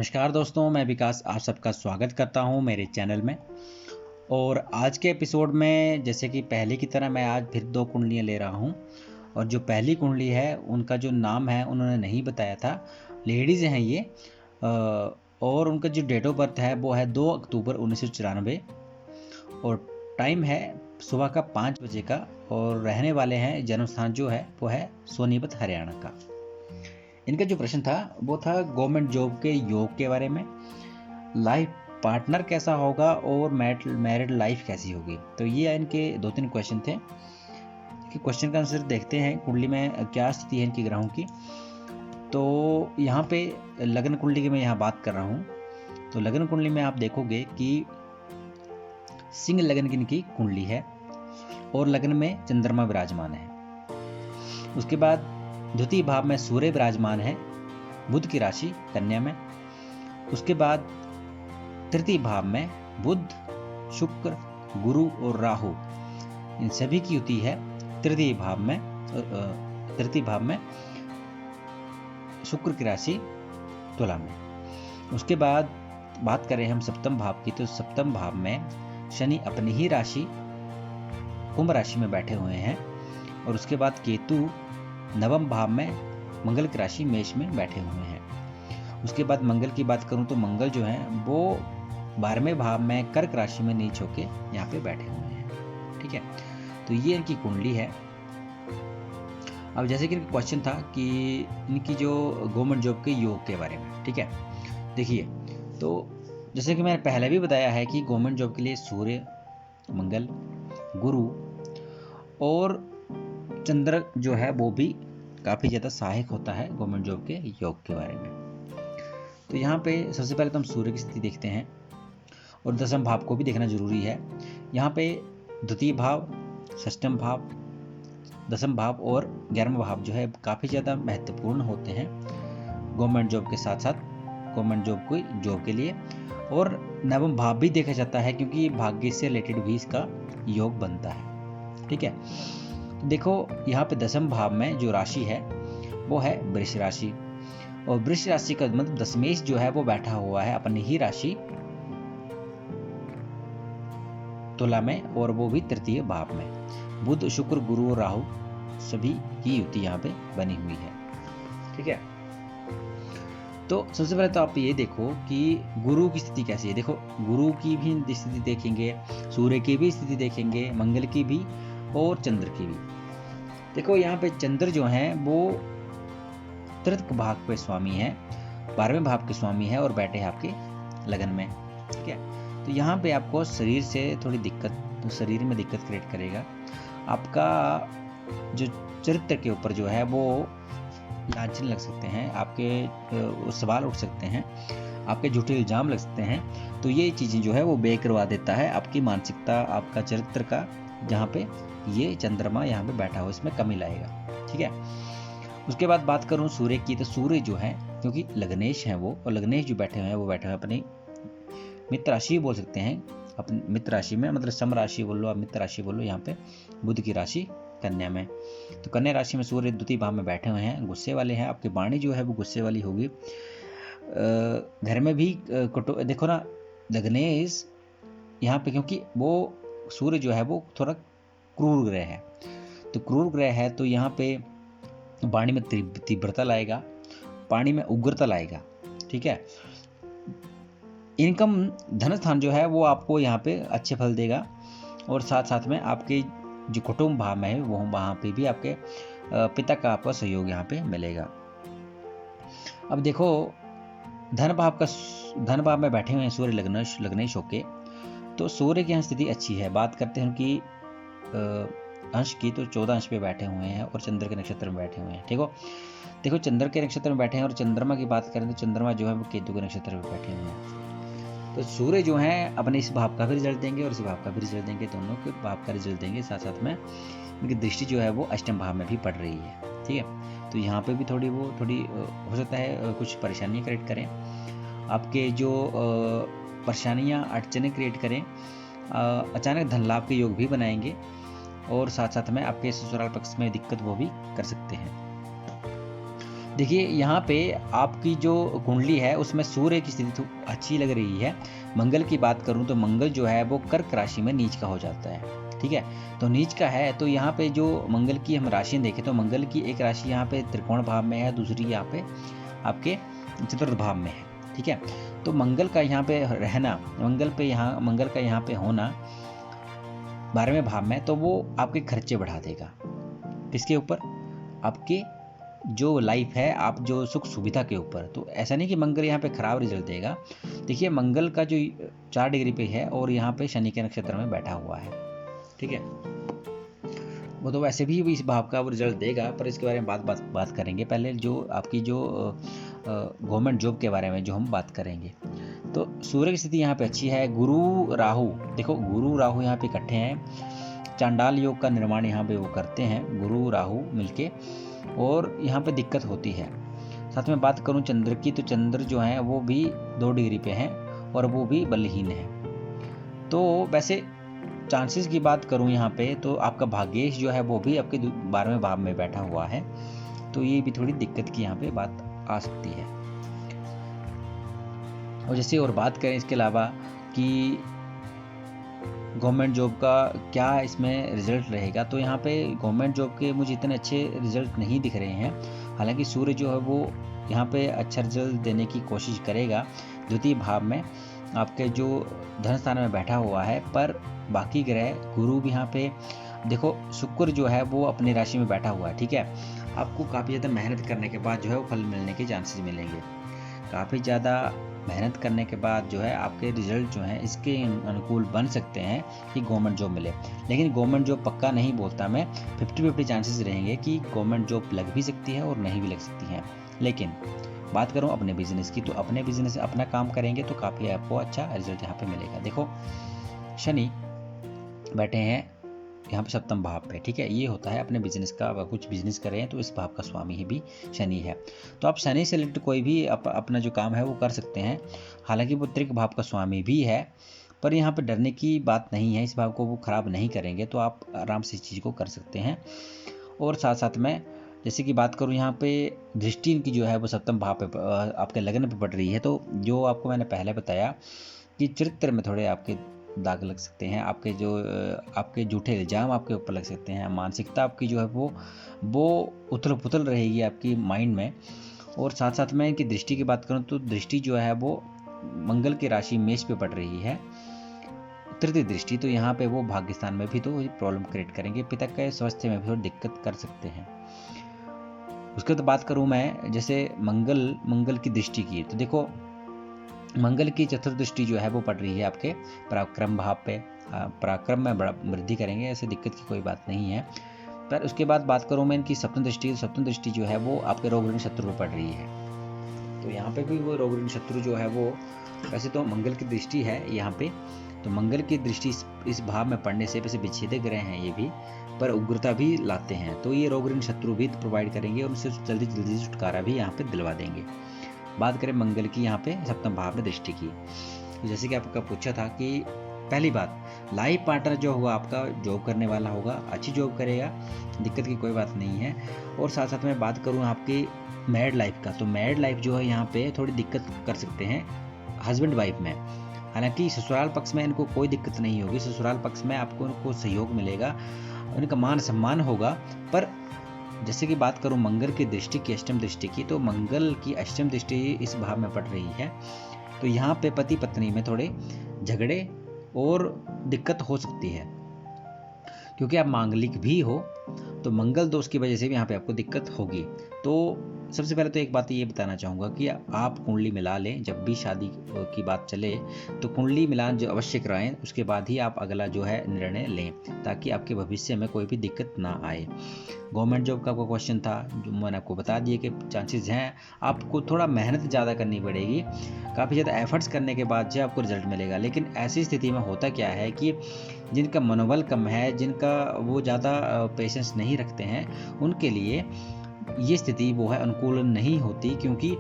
नमस्कार दोस्तों, मैं विकास आप सबका स्वागत करता हूं मेरे चैनल में। और आज के एपिसोड में जैसे कि पहले की तरह मैं आज फिर दो कुंडलियां ले रहा हूं। और जो पहली कुंडली है उनका जो नाम है उन्होंने नहीं बताया था। लेडीज़ हैं ये और उनका जो डेट ऑफ बर्थ है वो है 2 अक्टूबर 1994 और टाइम है सुबह का 5 बजे का। और रहने वाले हैं, जन्म स्थान जो है वो है सोनीपत हरियाणा का। इनका जो प्रश्न था वो था गवर्नमेंट जॉब के योग के बारे में, लाइफ पार्टनर कैसा होगा और मैरिड लाइफ कैसी होगी। तो ये इनके 2-3 क्वेश्चन थे कि क्वेश्चन का आंसर देखते हैं कुंडली में क्या स्थिति है इनकी ग्रहों की। तो यहाँ पे लग्न कुंडली की मैं यहाँ बात कर रहा हूँ। तो लग्न कुंडली में आप देखोगे कि सिंह लग्न की इनकी कुंडली है और लग्न में चंद्रमा विराजमान है। उसके बाद द्वितीय भाव में सूर्य विराजमान है बुध की राशि कन्या में। उसके बाद तृतीय भाव में बुध, शुक्र, गुरु और राहु, इन सभी की युति है तृतीय भाव में शुक्र की राशि तुला में। उसके बाद बात करें हम सप्तम भाव की, तो सप्तम भाव में शनि अपनी ही राशि कुंभ राशि में बैठे हुए हैं। और उसके बाद केतु नवम भाव में मंगल की राशि मेष में बैठे हुए हैं। उसके बाद मंगल की बात करूं तो मंगल जो है वो 12वें भाव में कर्क राशि में नीच होके यहाँ पे बैठे हुए हैं। ठीक है, तो ये इनकी कुंडली है। अब जैसे कि इनका क्वेश्चन था कि इनकी जो गवर्नमेंट जॉब के योग के बारे में, ठीक है, देखिए तो जैसे कि मैंने पहले भी बताया है कि गवर्नमेंट जॉब के लिए सूर्य, मंगल, गुरु और चंद्र जो है वो भी काफ़ी ज़्यादा सहायक होता है गवर्नमेंट जॉब के योग के बारे में। तो यहाँ पे सबसे पहले तो हम सूर्य की स्थिति देखते हैं और दसम भाव को भी देखना जरूरी है। यहाँ पे द्वितीय भाव, षष्ठम भाव, दसम भाव और 11वां भाव जो है काफ़ी ज़्यादा महत्वपूर्ण होते हैं गवर्नमेंट जॉब के साथ साथ गवर्नमेंट जॉब के लिए। और नवम भाव भी देखा जाता है क्योंकि भाग्य से रिलेटेड भी इसका योग बनता है। ठीक है, तो देखो यहाँ पे दसम भाव में जो राशि है वो है वृष राशि। और वृष राशि का मतलब दशमेश जो है वो बैठा हुआ है अपनी ही राशि तुला में और वो भी तृतीय भाव में। बुध, शुक्र, गुरु और राहु सभी की युति यहाँ पे बनी हुई है। ठीक है, तो सबसे पहले तो आप ये देखो कि गुरु की स्थिति कैसी है। देखो गुरु की भी स्थिति देखेंगे, सूर्य की भी स्थिति देखेंगे, मंगल की भी और चंद्र की भी। देखो यहाँ पे चंद्र जो है वो तृतीय भाव के स्वामी है, 12वें भाव के स्वामी है और बैठे हैं आपके लगन में। ठीक है, तो यहाँ पे आपको शरीर से थोड़ी दिक्कत, तो शरीर में दिक्कत क्रिएट करेगा। आपका जो चरित्र के ऊपर जो है वो लांछन लग सकते हैं, आपके सवाल उठ सकते हैं, आपके झूठे इल्जाम लग सकते हैं। तो ये चीज़ें जो है वो बे करवा देता है आपकी मानसिकता, आपका चरित्र का, जहाँ पे ये चंद्रमा यहाँ पे बैठा हो इसमें कमी लाएगा। ठीक है, उसके बाद बात करूँ सूर्य की, तो सूर्य जो है क्योंकि लग्नेश हैं वो, और लग्नेश जो बैठे हुए हैं वो बैठे हुए अपनी मित्र राशि बोल सकते हैं, अपनी मित्र राशि में, मतलब सम राशि बोल लो, आप मित्र राशि बोलो, यहाँ पे बुध की राशि कन्या में। तो कन्या राशि में सूर्य द्वितीय भाव में बैठे हुए हैं, गुस्से वाले हैं, आपकी वाणी जो है वो गुस्से वाली होगी। घर में भी देखो ना लग्नेश यहाँ पे, क्योंकि वो सूर्य जो है वो थोड़ा क्रूर ग्रह है, तो क्रूर ग्रह है तो यहाँ पे वाणी में तीव्रता लाएगा, पानी में उग्रता लाएगा। ठीक है, इनकम धन स्थान जो है वो आपको यहाँ पे अच्छे फल देगा और साथ साथ में आपके जो कुटुंब भाव में है वो वहाँ पे भी आपके पिता का आपका सहयोग यहाँ पे मिलेगा। अब देखो धन भाव में बैठे हुए हैं सूर्य लग्नेश होके, तो सूर्य की यहाँ स्थिति अच्छी है। बात करते हैं कि अंश की, तो 14 अंश पे बैठे हुए हैं और चंद्र के नक्षत्र में बैठे हुए हैं। ठीक हो, देखो चंद्र के नक्षत्र में बैठे हैं और चंद्रमा की बात करें तो चंद्रमा जो है वो केतु के नक्षत्र में बैठे हुए हैं। तो सूर्य जो है अपने इस भाव का भी रिजल्ट देंगे और इस भाव का भी रिजल्ट देंगे, दोनों के भाव का रिजल्ट देंगे। साथ साथ में इनकी दृष्टि जो है वो अष्टम भाव में भी पड़ रही है। ठीक है, तो यहाँ पे भी थोड़ी हो सकता है कुछ परेशानियाँ क्रिएट करें, आपके जो परेशानियाँ अड़चने क्रिएट करें, अचानक धन लाभ के योग भी बनाएंगे और साथ साथ में आपके ससुराल पक्ष में दिक्कत वो भी कर सकते हैं। देखिए यहाँ पे आपकी जो कुंडली है उसमें सूर्य की स्थिति तो अच्छी लग रही है। मंगल की बात करूँ तो मंगल जो है वो कर्क राशि में नीच का हो जाता है, ठीक है। तो नीच का है तो यहाँ पे जो मंगल की हम राशि देखें तो मंगल की एक राशि यहाँ पे त्रिकोण भाव में है, दूसरी यहाँ पे आपके चतुर्थ भाव में है, ठीक है। तो मंगल का यहाँ पे रहना, मंगल का यहाँ पे होना 12वें भाव में, तो वो आपके खर्चे बढ़ा देगा। किसके ऊपर? आपके जो लाइफ है, आप जो सुख सुविधा के ऊपर। तो ऐसा नहीं कि मंगल यहाँ पे खराब रिजल्ट देगा। देखिए मंगल का जो 4 डिग्री पे है और यहाँ पे शनि के नक्षत्र में बैठा हुआ है, ठीक है। वो तो वैसे भी इस भाव का वो रिजल्ट देगा, पर इसके बारे में बात करेंगे। पहले जो आपकी जो गवर्नमेंट जॉब के बारे में जो हम बात करेंगे, तो सूर्य की स्थिति यहाँ पे अच्छी है। गुरु राहु, देखो गुरु राहु यहाँ पे इकट्ठे हैं, चांडाल योग का निर्माण यहाँ पे वो करते हैं गुरु राहु मिलके, और यहाँ पे दिक्कत होती है। साथ में बात करूँ चंद्र की, तो चंद्र जो है वो भी 2 डिग्री पे हैं और वो भी बलहीन है। तो वैसे चांसेस की बात करूँ यहाँ पे, तो आपका भाग्येश जो है वो भी आपके 12वें भाव में बैठा हुआ है, तो ये भी थोड़ी दिक्कत की यहाँ पे बात आ सकती है। और जैसे और बात करें इसके अलावा कि गवर्नमेंट जॉब का क्या इसमें रिजल्ट रहेगा, तो यहाँ पे गवर्नमेंट जॉब के मुझे इतने अच्छे रिजल्ट नहीं दिख रहे हैं। हालांकि सूर्य जो है वो यहाँ पे अच्छा रिजल्ट देने की कोशिश करेगा द्वितीय भाव में, आपके जो धन स्थान में बैठा हुआ है, पर बाकी ग्रह गुरु भी यहाँ पे, देखो शुक्र जो है वो अपनी राशि में बैठा हुआ है, ठीक है। आपको काफ़ी ज़्यादा मेहनत करने के बाद जो है वो फल मिलने के चांसेस मिलेंगे। काफ़ी ज़्यादा मेहनत करने के बाद जो है आपके रिजल्ट जो हैं इसके अनुकूल बन सकते हैं कि गवर्नमेंट जॉब मिले। लेकिन गवर्नमेंट जॉब पक्का नहीं बोलता मैं, 50-50 चांसेस रहेंगे कि गवर्नमेंट जॉब लग भी सकती है और नहीं भी लग सकती है। लेकिन बात करूँ अपने बिजनेस की, तो अपने बिजनेस अपना काम करेंगे तो काफ़ी आपको अच्छा रिजल्ट यहाँ पे मिलेगा। देखो शनि बैठे हैं यहाँ पे 7वें भाव पे, ठीक है। ये होता है अपने बिजनेस का, अगर कुछ बिजनेस करें तो इस भाव का स्वामी ही भी शनि है। तो आप शनि से रिलेटेड कोई भी अपना जो काम है वो कर सकते हैं। हालांकि वो त्रिक भाव का स्वामी भी है, पर यहाँ पे डरने की बात नहीं है, इस भाव को वो खराब नहीं करेंगे, तो आप आराम से इस चीज़ को कर सकते हैं। और साथ साथ में जैसे कि बात करूँ यहाँ पे दृष्टि इनकी जो है वो 7वें भाव पे आपके लग्न पे पड़ रही है। तो जो आपको मैंने पहले बताया कि चरित्र में थोड़े आपके दाग लग सकते हैं, आपके झूठे इल्जाम आपके ऊपर लग सकते हैं, मानसिकता आपकी जो है वो उथल पुथल रहेगी आपकी माइंड में। और साथ साथ में इनकी दृष्टि की बात करूं तो दृष्टि जो है वो मंगल की राशि मेष पे पड़ रही है, तृतीय दृष्टि, तो यहाँ पे वो भाग्यस्थान में भी तो प्रॉब्लम क्रिएट करेंगे, पिता के स्वास्थ्य में भी थोड़ी दिक्कत कर सकते हैं। उसके बाद बात करूँ मैं जैसे मंगल की दृष्टि की, तो देखो मंगल की चतुर्थ दृष्टि जो है वो पड़ रही है आपके पराक्रम भाव पे। पराक्रम में बड़ा वृद्धि करेंगे, ऐसे दिक्कत की कोई बात नहीं है। पर उसके बाद बात करूँ मैं इनकी सप्तम दृष्टि जो है वो आपके रोग ऋण शत्रु पर पड़ रही है। तो यहाँ पे भी वो रोग ऋण शत्रु जो है वो, वैसे तो मंगल की दृष्टि है यहाँ पे, तो मंगल की दृष्टि इस भाव में पड़ने से वैसे विच्छेदक ग्रह हैं ये भी, पर उग्रता भी लाते हैं। तो ये रोग ऋण शत्रु भी प्रोवाइड करेंगे और उनसे जल्दी छुटकारा भी यहाँ पे दिलवा देंगे। बात करें मंगल की यहाँ पे 7वें भाव में दृष्टि की, जैसे कि आपका पूछा था कि पहली बात लाइफ पार्टनर जो होगा आपका जॉब करने वाला होगा, अच्छी जॉब करेगा, दिक्कत की कोई बात नहीं है। और साथ साथ में बात करूँ आपकी मैरिड लाइफ का, तो मैरिड लाइफ जो है यहाँ पे थोड़ी दिक्कत कर सकते हैं हस्बैंड वाइफ में। हालांकि ससुराल पक्ष में इनको कोई दिक्कत नहीं होगी, ससुराल पक्ष में आपको उनको सहयोग मिलेगा, उनका मान सम्मान होगा। पर जैसे कि बात करूं मंगल की दृष्टि की, अष्टम दृष्टि की, तो मंगल की अष्टम दृष्टि इस भाव में पड़ रही है, तो यहाँ पे पति पत्नी में थोड़े झगड़े और दिक्कत हो सकती है, क्योंकि आप मांगलिक भी हो, तो मंगल दोष की वजह से भी यहाँ पे आपको दिक्कत होगी। तो सबसे पहले तो एक बात ये बताना चाहूँगा कि आप कुंडली मिला लें, जब भी शादी की बात चले तो कुंडली मिलान जो अवश्य कराएं, उसके बाद ही आप अगला जो है निर्णय लें, ताकि आपके भविष्य में कोई भी दिक्कत ना आए। गवर्नमेंट जॉब का आपका क्वेश्चन था, जो मैंने आपको बता दिए कि चांसेस हैं, आपको थोड़ा मेहनत ज़्यादा करनी पड़ेगी, काफ़ी ज़्यादा एफर्ट्स करने के बाद जो आपको रिजल्ट मिलेगा। लेकिन ऐसी स्थिति में होता क्या है कि जिनका मनोबल कम है, जिनका वो ज़्यादा पेशेंस नहीं रखते हैं, उनके लिए ये स्थिति वो है अनुकूल नहीं होती, क्योंकि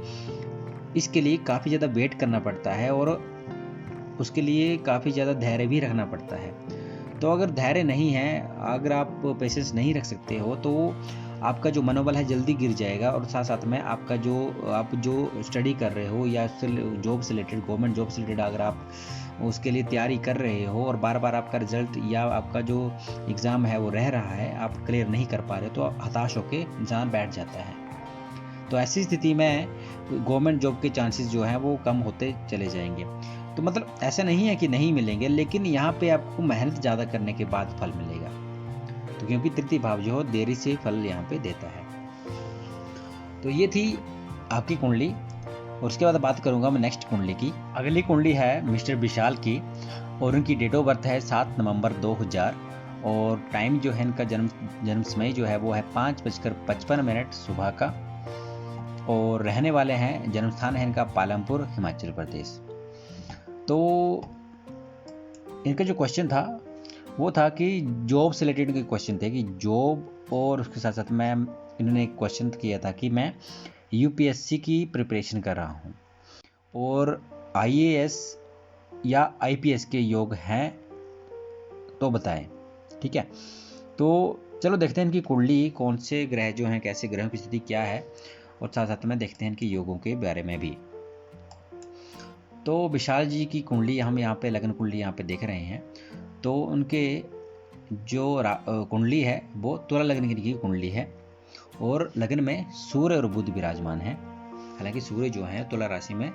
इसके लिए काफ़ी ज़्यादा वेट करना पड़ता है और उसके लिए काफ़ी ज़्यादा धैर्य भी रखना पड़ता है। तो अगर धैर्य नहीं है, अगर आप पेशेंस नहीं रख सकते हो, तो आपका जो मनोबल है जल्दी गिर जाएगा, और साथ साथ में आपका आप जो स्टडी कर रहे हो या जॉब से रिलेटेड, गवर्नमेंट जॉब से रिलेटेड अगर आप उसके लिए तैयारी कर रहे हो और बार बार आपका रिजल्ट या आपका जो एग्ज़ाम है वो रह रहा है, आप क्लियर नहीं कर पा रहे, तो हताश होकर इंसान बैठ जाता है। तो ऐसी स्थिति में गवर्नमेंट जॉब के चांसेस जो हैं वो कम होते चले जाएंगे। तो मतलब ऐसा नहीं है कि नहीं मिलेंगे, लेकिन यहाँ पे आपको मेहनत ज़्यादा करने के बाद फल मिलेगा। तो क्योंकि तृतीय भाव जो है देरी से फल यहाँ पे देता है। तो ये थी आपकी कुंडली, और उसके बाद बात करूंगा मैं नेक्स्ट कुंडली की। अगली कुंडली है मिस्टर विशाल की, और उनकी डेट ऑफ बर्थ है 7 नवंबर 2000, और टाइम जो है इनका जन्म समय जो है वो है 5:55 सुबह का, और रहने वाले हैं, जन्म स्थान है इनका पालमपुर, हिमाचल प्रदेश। तो इनका जो क्वेश्चन था वो था कि जॉब से रिलेटेड के क्वेश्चन थे कि जॉब, और उसके साथ साथ मैं इन्होंने एक क्वेश्चन किया था कि मैं यूपीएससी की प्रिपरेशन कर रहा हूँ और आईएएस या आईपीएस के योग हैं तो बताएं। ठीक है, तो चलो देखते हैं इनकी कुंडली, कौन से ग्रह जो हैं, कैसे ग्रहों की स्थिति क्या है, और साथ साथ में देखते हैं इनके योगों के बारे में भी। तो विशाल जी की कुंडली हम यहाँ पे लग्न कुंडली यहाँ पे देख रहे हैं। तो उनके जो कुंडली है वो तुला लग्न की कुंडली है, और लग्न में सूर्य और बुध विराजमान है। हालांकि सूर्य जो है तुला राशि में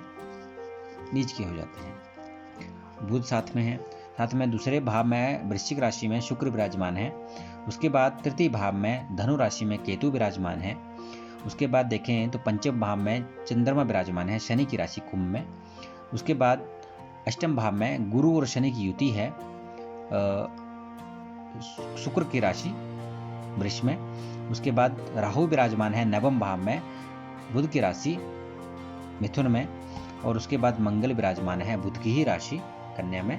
नीच के हो जाते हैं, बुध साथ में है, साथ में दूसरे भाव में वृश्चिक राशि में शुक्र विराजमान है। उसके बाद तृतीय भाव में धनु राशि में केतु विराजमान है। उसके बाद देखें तो पंचम भाव में चंद्रमा विराजमान है, शनि की राशि कुंभ में। उसके बाद अष्टम भाव में गुरु और शनि की युति है, शुक्र की राशि वृष में। उसके बाद राहु विराजमान है नवम भाव में, बुध की राशि मिथुन में। और उसके बाद मंगल विराजमान है बुध की ही राशि कन्या में,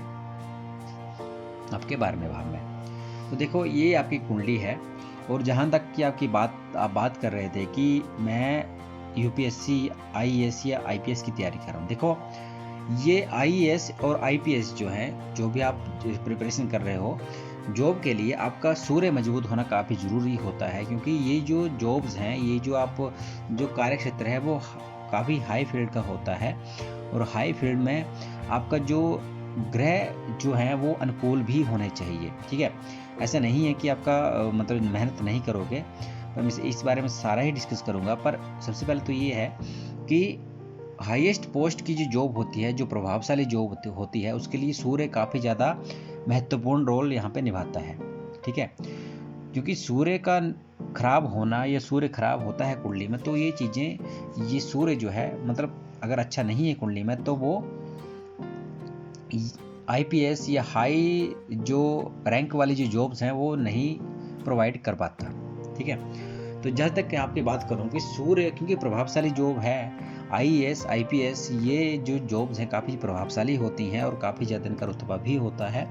आपके 12वें भाव में। तो देखो ये आपकी कुंडली है। और जहाँ तक कि आप बात कर रहे थे कि मैं यूपीएससी, आईएएस या आईपीएस की तैयारी कर रहा हूँ, देखो ये आईएएस और आईपीएस जो है, जो भी आप प्रिपरेशन कर रहे हो जॉब के लिए, आपका सूर्य मजबूत होना काफ़ी ज़रूरी होता है। क्योंकि ये जो जॉब्स हैं, ये जो कार्य क्षेत्र है वो काफ़ी हाई फील्ड का होता है, और हाई फील्ड में आपका जो ग्रह जो है वो अनुकूल भी होने चाहिए। ठीक है, ऐसा नहीं है कि आपका मतलब मेहनत नहीं करोगे, पर मैं इस बारे में सारा ही डिस्कस करूँगा। पर सबसे पहले तो ये है कि हाईएस्ट पोस्ट की जो जॉब होती है, जो प्रभावशाली जॉब होती है, उसके लिए सूर्य काफ़ी ज़्यादा महत्वपूर्ण रोल यहाँ पे निभाता है। ठीक है, क्योंकि सूर्य का खराब होना या सूर्य खराब होता है कुंडली में, तो ये चीज़ें, ये सूर्य जो है मतलब अगर अच्छा नहीं है कुंडली में, तो वो आईपीएस या हाई जो रैंक वाली जो जॉब्स हैं वो नहीं प्रोवाइड कर पाता। ठीक है, तो जहाँ तक आपकी बात करूँ कि सूर्य क्योंकि प्रभावशाली जॉब है, आईएएस आईपीएस ये जो जॉब्स हैं काफ़ी प्रभावशाली होती हैं और काफ़ी ज़्यादा इनका रुतबा भी होता है,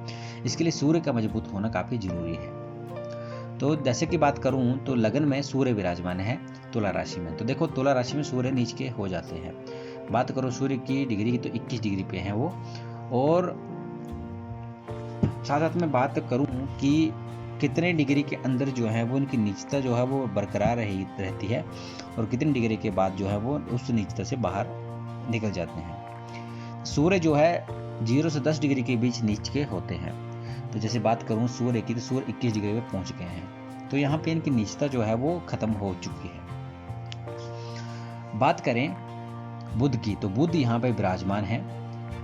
इसके लिए सूर्य का मजबूत होना काफ़ी ज़रूरी है। तो जैसे कि बात करूं तो लगन में सूर्य विराजमान है तुला राशि में। तो देखो तुला राशि में सूर्य नीच के हो जाते हैं। बात करो सूर्य की डिग्री की तो 21 डिग्री पे है वो, और साथ साथ में बात करूं कि कितने डिग्री के अंदर जो है वो उनकी नीचता जो है वो बरकरार रहती है, और कितनी डिग्री के बाद जो है वो उस नीचता से बाहर निकल जाते हैं। सूर्य जो है 0 से 10 डिग्री के बीच नीच के होते हैं। तो जैसे बात करूं सूर्य की, तो सूर्य 21 डिग्री पे पहुंच गए हैं, तो यहाँ पे इनकी नीचता जो है वो खत्म हो चुकी है। बात करें बुध की, तो बुध यहाँ पे विराजमान है,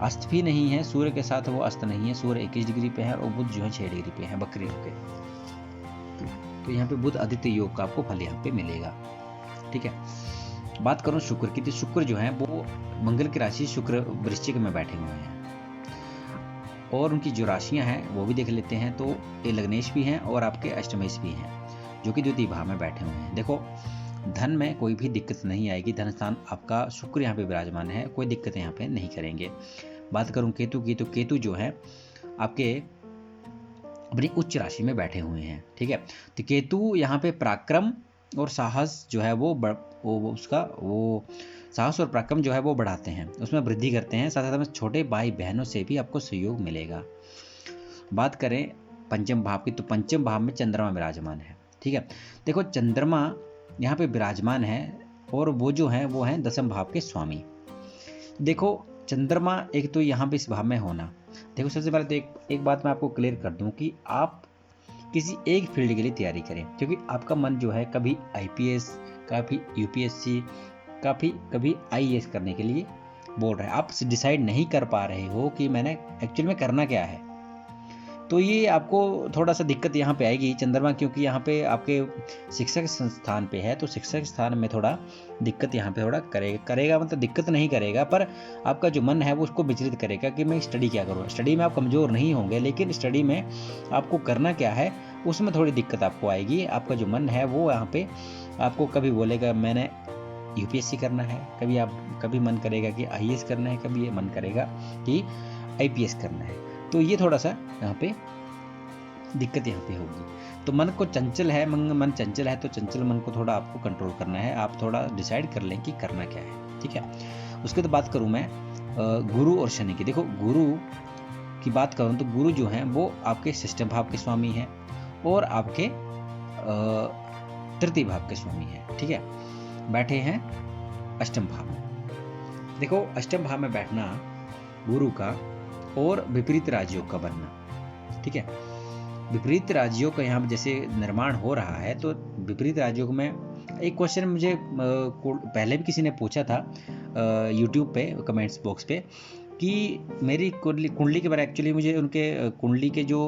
अस्त भी नहीं है सूर्य के साथ, वो अस्त नहीं है, सूर्य 21 डिग्री पे है और बुध जो है 6 डिग्री पे है बकरी के। तो यहाँ पे बुध आदित्य योग का आपको फल यहाँ पे मिलेगा। ठीक है, बात करूं शुक्र की, तो शुक्र जो है वो मंगल की राशि शुक्र वृश्चिक में बैठे हुए हैं, और उनकी जो राशियां हैं वो भी देख लेते हैं। तो ये लग्नेश भी हैं और आपके अष्टमेश भी हैं, जो कि द्वितीय भाव में बैठे हुए हैं। देखो धन में कोई भी दिक्कत नहीं आएगी, धन स्थान आपका शुक्र यहाँ पे विराजमान है, कोई दिक्कत यहाँ पे नहीं करेंगे। बात करूं केतु की, तो केतु जो है आपके अपनी उच्च राशि में बैठे हुए हैं। ठीक है, तो केतु यहाँ पे पराक्रम और साहस जो है वो साहस और पराक्रम जो है वो बढ़ाते हैं, उसमें वृद्धि करते हैं। साथ साथ में छोटे भाई बहनों से भी आपको सहयोग मिलेगा। बात करें पंचम भाव की, तो पंचम भाव में चंद्रमा विराजमान है, ठीक है। देखो चंद्रमा यहाँ पे विराजमान है और वो जो है वो है दसम भाव के स्वामी। देखो चंद्रमा एक तो यहाँ पे इस भाव में होना, देखो सबसे पहले तो एक बात मैं आपको क्लियर कर दूं कि आप किसी एक फील्ड के लिए तैयारी करें, क्योंकि आपका मन जो है कभी आईपीएस, कभी यूपीएससी, कभी आईएएस करने के लिए बोल रहा है। आप डिसाइड नहीं कर पा रहे हो कि मैंने एक्चुअल में करना क्या है, तो ये आपको थोड़ा सा दिक्कत यहाँ पे आएगी चंद्रमा, क्योंकि यहाँ पे आपके शिक्षक संस्थान पे है, तो शिक्षक स्थान में थोड़ा दिक्कत यहाँ पे थोड़ा करेगा मतलब दिक्कत नहीं करेगा, पर आपका जो मन है वो उसको विचलित करेगा कि मैं स्टडी क्या करूँ। स्टडी में आप कमज़ोर नहीं होंगे, लेकिन स्टडी में आपको करना क्या है उसमें थोड़ी दिक्कत आपको आएगी। आपका जो मन है वो यहाँ पे आपको कभी बोलेगा मैंने यूपीएससी करना है, कभी मन करेगा कि आईएएस करना है, कभी ये मन करेगा कि आईपीएस करना है। तो ये थोड़ा सा यहाँ पे दिक्कत यहाँ पे होगी। तो मन को चंचल है, मन चंचल है, तो चंचल मन को थोड़ा आपको कंट्रोल करना है। आप थोड़ा डिसाइड कर लें कि करना क्या है, ठीक है। उसके बाद बात करूँ मैं गुरु और शनि की। देखो गुरु की बात करूँ तो गुरु जो है वो आपके षष्ठ भाव के स्वामी हैं और आपके तृतीय भाव के स्वामी हैं, ठीक है। बैठे हैं अष्टम भाव में। देखो अष्टम भाव में बैठना गुरु का और विपरीत राजयोग का बनना, ठीक है। विपरीत राजयोग का यहाँ जैसे निर्माण हो रहा है, तो विपरीत राजयोग में एक क्वेश्चन मुझे पहले भी किसी ने पूछा था यूट्यूब पे कमेंट्स बॉक्स पे कि मेरी कुंडली के बारे, एक्चुअली मुझे उनके कुंडली के जो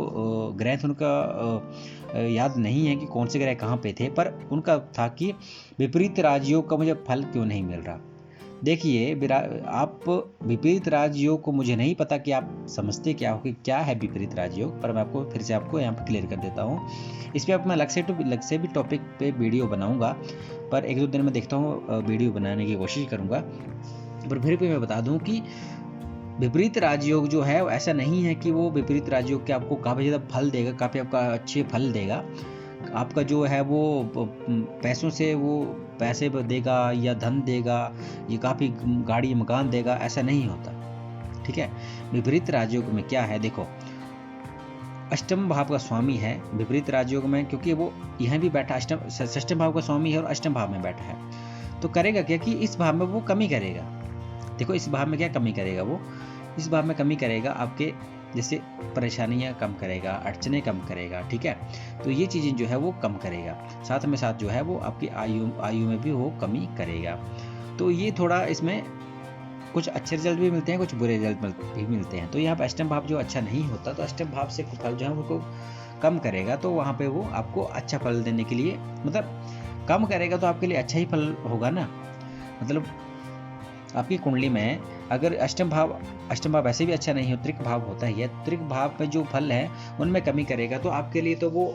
ग्रह उनका याद नहीं है कि कौन से ग्रह कहाँ पे थे, पर उनका था कि विपरीत राजयोग का मुझे फल क्यों नहीं मिल रहा। देखिए आप विपरीत राजयोग को मुझे नहीं पता कि आप समझते क्या हो कि क्या है विपरीत राजयोग, पर मैं आपको फिर से आपको यहाँ पे क्लियर कर देता हूँ। इस पर आप मैं अलग से भी टॉपिक पे वीडियो बनाऊंगा, पर एक दो दिन में देखता हूँ वीडियो बनाने की कोशिश करूँगा। पर फिर भी मैं बता दूँ कि विपरीत राजयोग जो है ऐसा नहीं है कि वो विपरीत राजयोग के आपको काफ़ी ज़्यादा फल देगा, काफ़ी आपका अच्छे फल देगा। आपका जो है वो पैसों से वो पैसे देगा या धन देगा, ये काफ़ी गाड़ी मकान देगा, ऐसा नहीं होता, ठीक है। विपरीत राजयोग में क्या है, देखो अष्टम भाव का स्वामी है विपरीत राजयोग में, क्योंकि वो यहाँ भी बैठा षष्ठ भाव का स्वामी है और अष्टम भाव में बैठा है। तो करेगा क्या कि इस भाव में वो कमी करेगा। देखो इस भाव में क्या कमी करेगा, वो इस भाव में कमी करेगा आपके जैसे परेशानियां कम करेगा, अड़चने कम करेगा, ठीक है। तो ये चीज़ें जो है वो कम करेगा, साथ में साथ जो है वो आपकी आयु में भी वो कमी करेगा। तो ये थोड़ा इसमें कुछ अच्छे रिजल्ट भी मिलते हैं, कुछ बुरे रिजल्ट भी मिलते हैं। तो यहाँ पर अष्टम भाव जो अच्छा नहीं होता, तो अष्टम भाव से फल जो है उनको कम करेगा, तो वहाँ पे वो आपको अच्छा फल देने के लिए, मतलब कम करेगा तो आपके लिए अच्छा ही फल होगा ना। मतलब आपकी कुंडली में अगर अष्टम भाव वैसे भी अच्छा नहीं हो, त्रिक भाव होता ही है, त्रिक भाव में जो फल है उनमें कमी करेगा, तो आपके लिए तो वो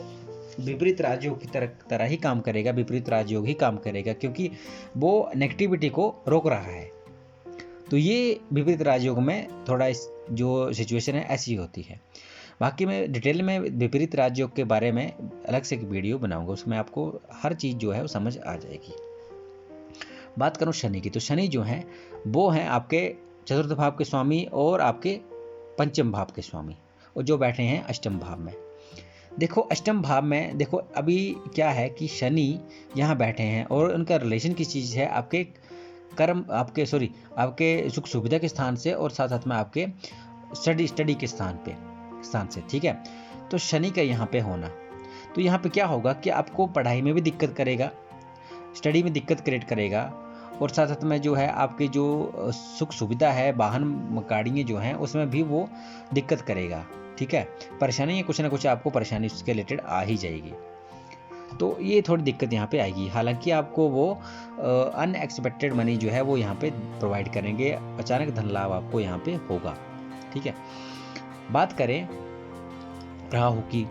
विपरीत राजयोग की तरह ही काम करेगा, विपरीत राजयोग ही काम करेगा, क्योंकि वो नेगेटिविटी को रोक रहा है। तो ये विपरीत राजयोग में थोड़ा इस जो सिचुएशन है ऐसी होती है। बाकी मैं डिटेल में विपरीत राजयोग के बारे में अलग से एक वीडियो बनाऊंगा, उसमें आपको हर चीज़ जो है वो समझ आ जाएगी। बात करूं शनि की, तो शनि जो है वो हैं आपके चतुर्थ भाव के स्वामी और आपके पंचम भाव के स्वामी, और जो बैठे हैं अष्टम भाव में। देखो अष्टम भाव में देखो अभी क्या है कि शनि यहाँ बैठे हैं और उनका रिलेशन किस चीज़ है, आपके कर्म आपके सुख सुविधा के स्थान से और साथ साथ में आपके स्टडी के स्थान से, ठीक है। तो शनि का यहाँ पे होना, तो यहाँ पे क्या होगा कि आपको पढ़ाई में भी दिक्कत करेगा, स्टडी में दिक्कत क्रिएट करेगा, और साथ साथ में जो है आपके जो सुख सुविधा है, वाहन गाड़ियाँ जो हैं उसमें भी वो दिक्कत करेगा, ठीक है। परेशानी कुछ ना कुछ आपको परेशानी उसके रिलेटेड आ ही जाएगी, तो ये थोड़ी दिक्कत यहाँ पे आएगी। हालांकि आपको वो अनएक्सपेक्टेड मनी जो है वो यहाँ पे प्रोवाइड करेंगे, अचानक धन लाभ आपको यहाँ पे होगा, ठीक है। बात करें राहु की,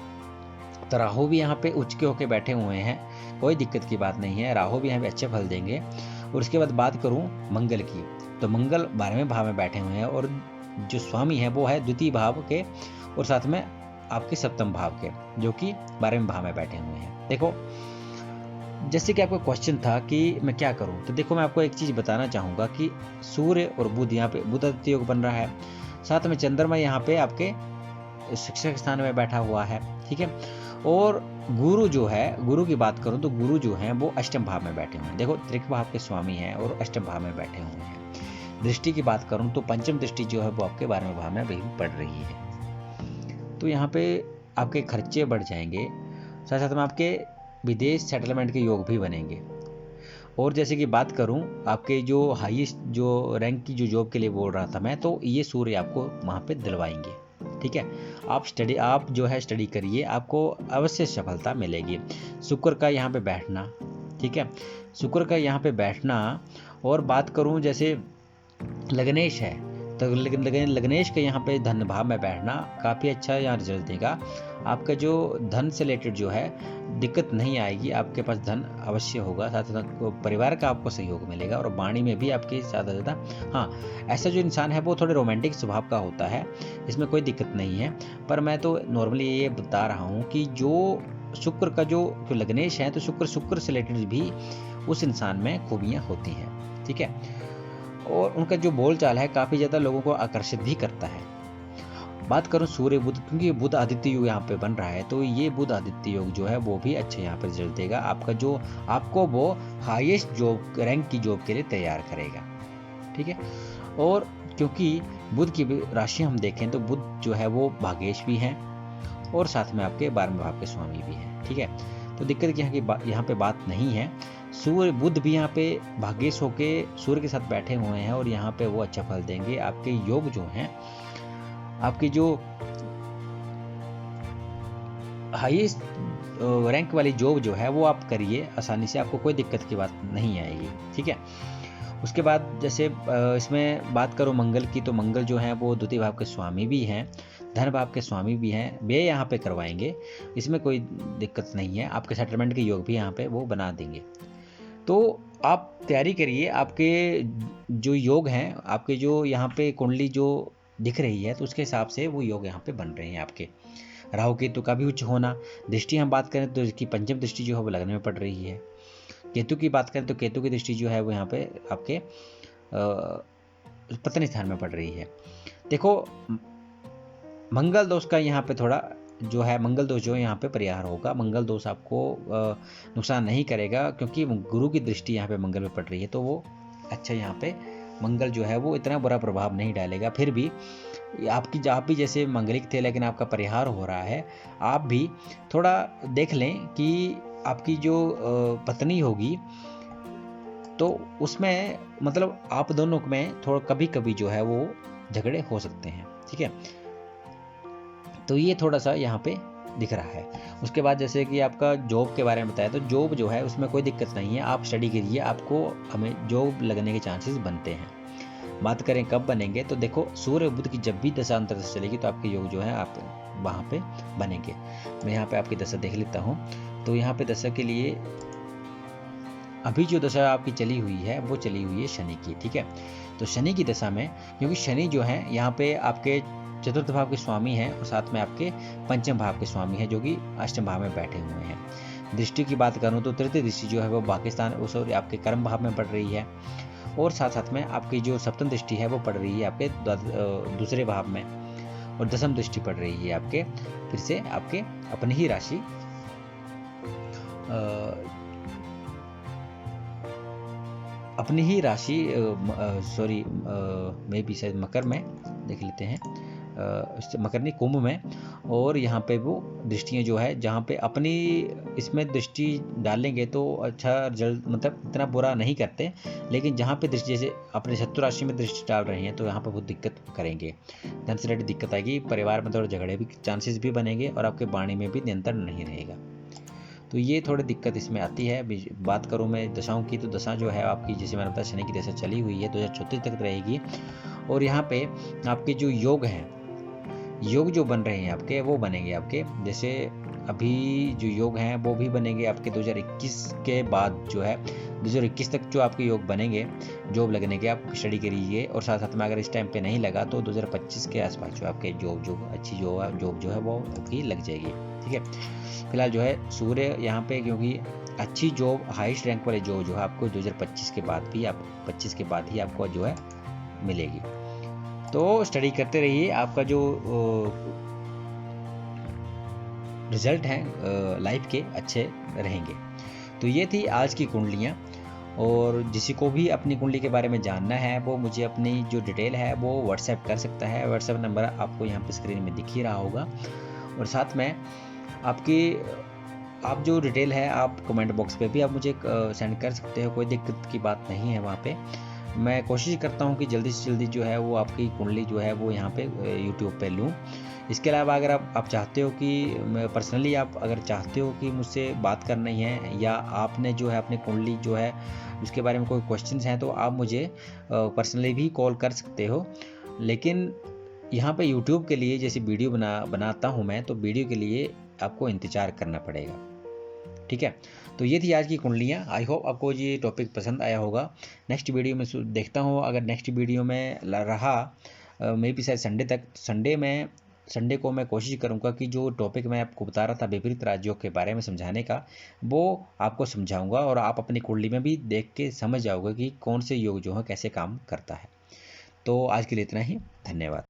तो राहु भी यहाँ पे उच्च के होके बैठे हुए हैं, कोई दिक्कत की बात नहीं है, राहु भी यहाँ पे अच्छे फल देंगे। और उसके बाद बात करूँ मंगल की, तो मंगल 12वें भाव में बैठे हुए हैं और जो स्वामी है वो है द्वितीय भाव के और साथ में आपके सप्तम भाव के, जो कि 12वें भाव में बैठे हुए हैं। देखो जैसे कि आपका क्वेश्चन था कि मैं क्या करूं, तो देखो मैं आपको एक चीज़ बताना चाहूँगा कि सूर्य और बुध यहाँ पे बुध आदित्य योग बन रहा है, साथ में चंद्रमा यहाँ पे आपके शिक्षक स्थान में बैठा हुआ है, ठीक है। और गुरु जो है, गुरु की बात करूं तो गुरु जो हैं वो अष्टम भाव में बैठे हुए हैं। देखो त्रिक भाव के स्वामी हैं और अष्टम भाव में बैठे हुए हैं। दृष्टि की बात करूं तो पंचम दृष्टि जो है वो आपके 12वें भाव में भी पड़ रही है। तो यहाँ पे आपके खर्चे बढ़ जाएंगे, साथ साथ में आपके विदेश सेटलमेंट के योग भी बनेंगे। और जैसे कि बात करूं आपके जो हाईएस्ट जो रैंक की जो जॉब के लिए बोल रहा था मैं, तो ये सूर्य आपको वहाँ पे दिलवाएंगे, ठीक है। आप जो है स्टडी करिए, आपको अवश्य सफलता मिलेगी। शुक्र का यहाँ पे बैठना, ठीक है, शुक्र का यहाँ पे बैठना। और बात करूं जैसे लग्नेश है, तो लग्नेश के यहाँ पे धन भाव में बैठना काफ़ी अच्छा यहाँ रिजल्ट देगा। आपका जो धन से रिलेटेड जो है दिक्कत नहीं आएगी, आपके पास धन अवश्य होगा, साथ साथ परिवार का आपको सहयोग मिलेगा और वाणी में भी आपके ज़्यादा ज़्यादा। हाँ, ऐसा जो इंसान है वो थोड़े रोमांटिक स्वभाव का होता है, इसमें कोई दिक्कत नहीं है। पर मैं तो नॉर्मली ये बता रहा हूँ कि जो शुक्र का जो लग्नेश है, तो शुक्र से रिलेटेड भी उस इंसान में खूबियाँ होती हैं, ठीक है। और उनका जो बोलचाल है काफ़ी ज़्यादा लोगों को आकर्षित भी करता है। बात करूं सूर्य बुध, क्योंकि बुध आदित्य योग यहाँ पे बन रहा है, तो ये बुध आदित्य योग जो है वो भी अच्छे यहाँ पे रिजल्ट देगा। आपका जो आपको वो हाईएस्ट जॉब रैंक की जॉब के लिए तैयार करेगा, ठीक है। और क्योंकि बुध की राशि हम देखें तो बुध जो है वो भाग्येश भी हैं और साथ में आपके 12वें भाव के स्वामी भी हैं, ठीक है। तो दिक्कत यहाँ पे बात नहीं है। सूर्य बुध भी यहाँ पे भाग्येश होके सूर्य के साथ बैठे हुए हैं और यहाँ पे वो अच्छा फल देंगे। आपके योग जो हैं, आपकी जो हाईएस्ट रैंक वाली जॉब जो है वो आप करिए आसानी से, आपको कोई दिक्कत की बात नहीं आएगी, ठीक है। उसके बाद जैसे इसमें बात करो मंगल की, तो मंगल जो है वो द्वितीय भाव के स्वामी भी हैं, धन भाव के स्वामी भी हैं, वे यहाँ पे करवाएंगे, इसमें कोई दिक्कत नहीं है। आपके सेटलमेंट के योग भी यहाँ पे वो बना देंगे। तो आप तैयारी करिए, आपके जो योग हैं, आपके जो यहाँ पे कुंडली जो दिख रही है तो उसके हिसाब से वो योग यहाँ पे बन रहे हैं। आपके राहु केतु का भी उच्च होना, दृष्टि हम बात करें तो इसकी पंचम दृष्टि जो है वो लगन में पड़ रही है। केतु की बात करें तो केतु की दृष्टि जो है वो यहाँ पे आपके पत्नी स्थान में पड़ रही है। देखो मंगल दोष का यहाँ पे थोड़ा जो है, मंगल दोष जो है यहाँ पे परिहार होगा। मंगल दोष आपको नुकसान नहीं करेगा क्योंकि गुरु की दृष्टि यहाँ पे मंगल में पड़ रही है, तो वो अच्छा यहाँ पे मंगल जो है वो इतना बुरा प्रभाव नहीं डालेगा। फिर भी आप भी जैसे मंगलिक थे लेकिन आपका परिहार हो रहा है, आप भी थोड़ा देख लें कि आपकी जो पत्नी होगी तो उसमें मतलब आप दोनों में थोड़ा कभी कभी जो है वो झगड़े हो सकते हैं, ठीक है। तो ये थोड़ा सा यहाँ पे दिख रहा है। उसके बाद जैसे कि आपका जॉब के बारे में बताया, तो जॉब जो है उसमें कोई दिक्कत नहीं है, आप स्टडी कीजिए, आपको हमें जॉब लगने के चांसेस बनते हैं। बात करें कब बनेंगे, तो देखो सूर्य बुध की जब भी दशा अंतर से चलेगी तो आपके योग जो है आप वहाँ पे बनेंगे। मैं यहाँ पे आपकी दशा देख लेता हूँ। तो यहाँ पे दशा के लिए अभी जो दशा आपकी चली हुई है वो चली हुई है शनि की, ठीक है। तो शनि की दशा में, क्योंकि शनि जो है यहाँ पे आपके चतुर्थ भाव के स्वामी हैं और साथ में आपके पंचम भाव के स्वामी हैं जो कि अष्टम भाव में बैठे हुए हैं। दृष्टि की बात करूं तो तृतीय दृष्टि जो है वो पाकिस्तान सॉरी आपके कर्म भाव में पड़ रही है और साथ साथ में आपकी जो सप्तम दृष्टि है वो पड़ रही है आपके दूसरे भाव में और दसम दृष्टि पड़ रही है आपके फिर से आपके अपनी ही राशि सॉरी मे भी शायद मकर में देख लेते हैं, मकर नहीं कुंभ में। और यहाँ पे वो दृष्टियाँ जो है जहाँ पे अपनी इसमें दृष्टि डालेंगे तो अच्छा रिजल्ट मतलब इतना बुरा नहीं करते, लेकिन जहाँ पे दृष्टि जैसे अपने शत्रु राशि में दृष्टि डाल रहे हैं तो यहाँ पे बहुत दिक्कत करेंगे, धन से रिलेटेड दिक्कत आएगी, परिवार में थोड़े झगड़े भी चांसेस भी बनेंगे और आपके वाणी में भी नियंत्रण नहीं रहेगा। तो ये थोड़ी दिक्कत इसमें आती है। बात करूँ मैं दशाओं की, तो दशा जो है आपकी जैसे मैंने बताया शनि की दशा चली हुई है 2034 तक रहेगी। और यहाँ पे आपके जो योग हैं, योग जो बन रहे हैं आपके वो बनेंगे आपके जैसे अभी जो योग हैं वो भी बनेंगे आपके 2021 के बाद जो है 2021 तक जो आपके योग बनेंगे जॉब लगने के, आप स्टडी करिए। और साथ साथ में अगर इस टाइम पे नहीं लगा तो 2025 के आसपास जो आपके जॉब अच्छी जॉब जो है वो आपकी लग जाएगी, ठीक है। फिलहाल जो है सूर्य यहाँ पे क्योंकि अच्छी जॉब हाईएस्ट रैंक वाली जॉब जो है आपको 2025 के बाद भी 25 के बाद ही आपको जो है मिलेगी। तो स्टडी करते रहिए, आपका जो रिजल्ट हैं लाइफ के अच्छे रहेंगे। तो ये थी आज की कुंडलियाँ। और किसी को भी अपनी कुंडली के बारे में जानना है वो मुझे अपनी जो डिटेल है वो व्हाट्सएप कर सकता है। व्हाट्सएप नंबर आपको यहाँ पे स्क्रीन में दिख ही रहा होगा। और साथ में आप जो डिटेल है आप कमेंट बॉक्स पे भी आप मुझे सेंड कर सकते हो, कोई दिक्कत की बात नहीं है वहाँ पे। मैं कोशिश करता हूँ कि जल्दी से जल्दी जो है वो आपकी कुंडली जो है वो यहाँ पे यूट्यूब पे लूँ। इसके अलावा अगर आप चाहते हो कि पर्सनली आप अगर चाहते हो कि मुझसे बात करनी है या आपने जो है अपनी कुंडली जो है उसके बारे में कोई क्वेश्चंस हैं तो आप मुझे पर्सनली भी कॉल कर सकते हो। लेकिन यहाँ पे यूट्यूब के लिए जैसे वीडियो बनाता हूँ मैं, तो वीडियो के लिए आपको इंतज़ार करना पड़ेगा। ठीक है, तो ये थी आज की कुंडलियाँ। आई होप आपको ये टॉपिक पसंद आया होगा। नेक्स्ट वीडियो में देखता हूँ, अगर नेक्स्ट वीडियो में रहा मे बी शायद संडे को मैं कोशिश करूँगा कि जो टॉपिक मैं आपको बता रहा था विपरीत राज्यों के बारे में समझाने का, वो आपको समझाऊंगा और आप अपनी कुंडली में भी देख के समझ जाओगे कि कौन से योग जो है कैसे काम करता है। तो आज के लिए इतना ही, धन्यवाद।